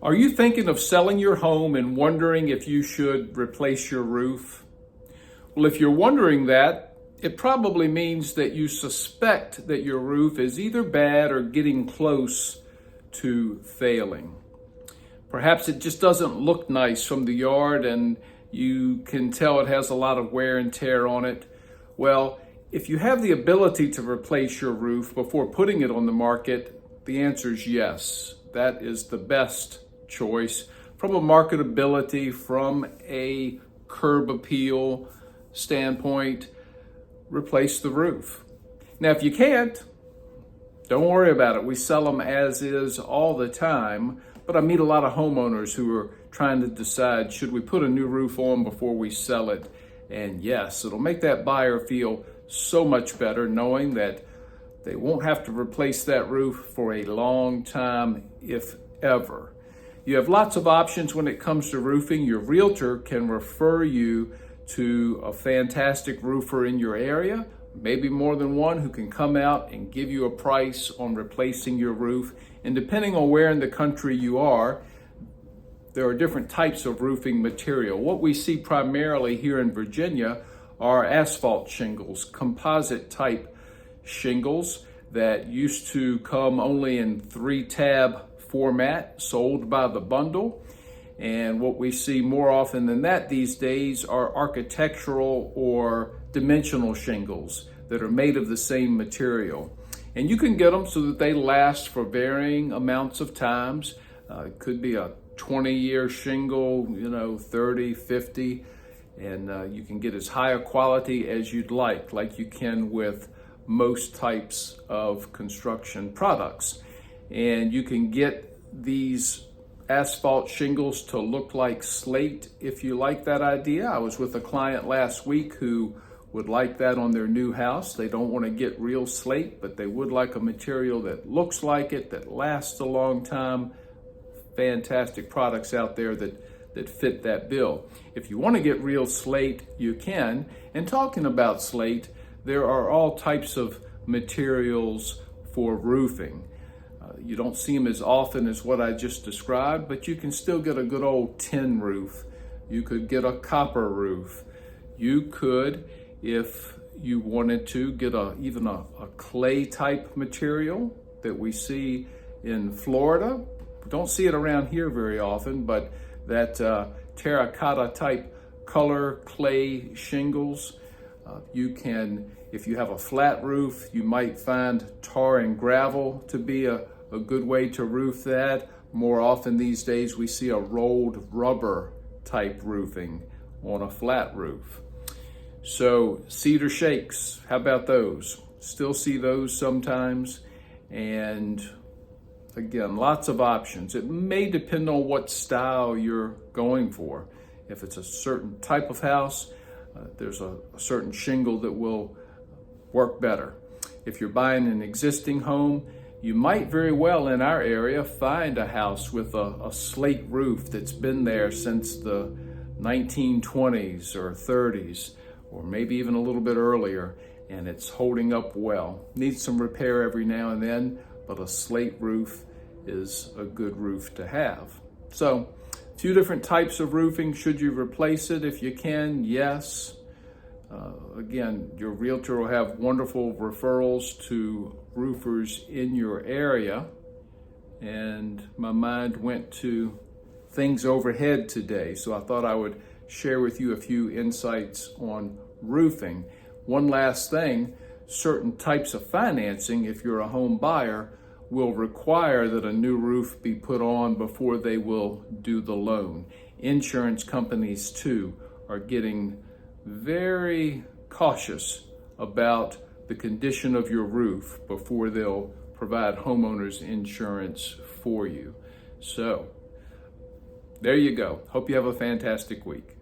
Are you thinking of selling your home and wondering if you should replace your roof? Well, if you're wondering that, it probably means that you suspect that your roof is either bad or getting close to failing. Perhaps it just doesn't look nice from the yard and you can tell it has a lot of wear and tear on it. Well, if you have the ability to replace your roof before putting it on the market, the answer is yes. That is the best choice from a marketability, from a curb appeal standpoint. Replace the roof. Now, if you can't, don't worry about it. We sell them as is all the time, but I meet a lot of homeowners who are trying to decide, should we put a new roof on before we sell it? And yes, it'll make that buyer feel so much better knowing that they won't have to replace that roof for a long time, if ever. You have lots of options when it comes to roofing. Your realtor can refer you to a fantastic roofer in your area, maybe more than one, who can come out and give you a price on replacing your roof. And depending on where in the country you are, there are different types of roofing material. What we see primarily here in Virginia are asphalt shingles, composite type shingles that used to come only in 3-tab format, sold by the bundle. And what we see more often than that these days are architectural or dimensional shingles that are made of the same material. And you can get them so that they last for varying amounts of times. It could be a 20-year shingle, 30, 50, and you can get as high a quality as you'd like you can with most types of construction products. And you can get these asphalt shingles to look like slate if you like that idea. I was with a client last week who would like that on their new house. They don't want to get real slate, but they would like a material that looks like it, that lasts a long time. Fantastic products out there that fit that bill. If you want to get real slate, you can. And talking about slate, there are all types of materials for roofing. You don't see them as often as what I just described, but you can still get a good old tin roof. You could get a copper roof. You could, if you wanted to, get even a clay type material that we see in Florida. We don't see it around here very often, but that terracotta type color clay shingles. You can, if you have a flat roof, you might find tar and gravel to be a good way to roof that. More often these days we see a rolled rubber type roofing on a flat roof. So cedar shakes, how about those? Still see those sometimes. And again, lots of options. It may depend on what style you're going for. If it's a certain type of house, there's a certain shingle that will work better. If you're buying an existing home, you might very well in our area find a house with a slate roof that's been there since the 1920s or 30s, or maybe even a little bit earlier, and it's holding up well. Needs some repair every now and then, but a slate roof is a good roof to have. So, a few different types of roofing. Should you replace it? If you can, yes. Again, your realtor will have wonderful referrals to roofers in your area. And my mind went to things overhead today, so I thought I would share with you a few insights on roofing. One last thing, certain types of financing, if you're a home buyer, will require that a new roof be put on before they will do the loan. Insurance companies too are getting very cautious about the condition of your roof before they'll provide homeowners insurance for you. So there you go. Hope you have a fantastic week.